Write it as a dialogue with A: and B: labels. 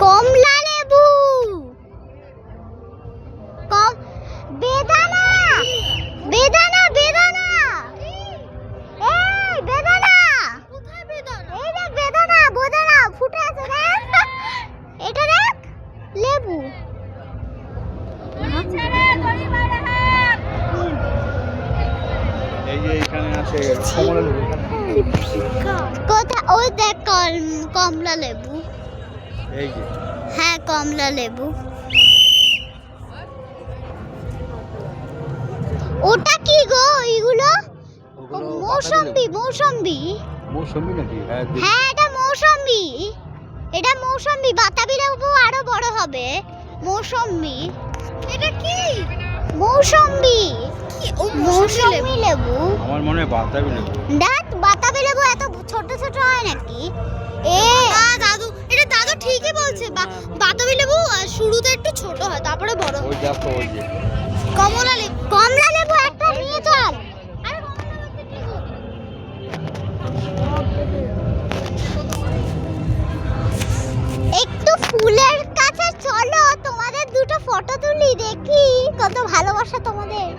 A: কমলা লেবু, বেদানা, বেদানা, বেদানা, এই বেদানা, কোথায় বেদানা? এই দেখ বেদানা, বেদানা ফুটে আছে দেখ, এটা দেখ লেবু।
B: এই যে এখানে আছে কমলা লেবু।
A: কোথা? ওই দেখ কমলা লেবু।
B: এই যে
A: হ্যাঁ কমলা লেবু। ওটা কি গো এইগুলো? মৌসম্বি, মৌসম্বি।
B: মৌসুমী নাকি?
A: হ্যাঁ এটা মৌসম্বি, এটা মৌসম্বি। বাতাবি লেবু আরো বড় হবে। মৌসম্বি, এটা কি? মৌসম্বি। কি ও মৌসম্বি লেবু?
B: আমার মনে হয় বাতাবি লেবু।
A: দেখ বাতাবি লেবু এত ছোট ছোট হয় নাকি? দাদু, এটা দাদু ঠিকই বলছে। বাতাবি লেবু শুরুতে একটু ছোট হয়, তারপরে বড় হয়।
B: ওই দেখো ওই যে
A: কমলা লেবু, কমলা লেবু একটা নিয়ে চল। একটু ফুলের কাছে চলো, তোমাদের দুটো ফটো তুলি, দেখি কত ভালোবাসা তোমাদের।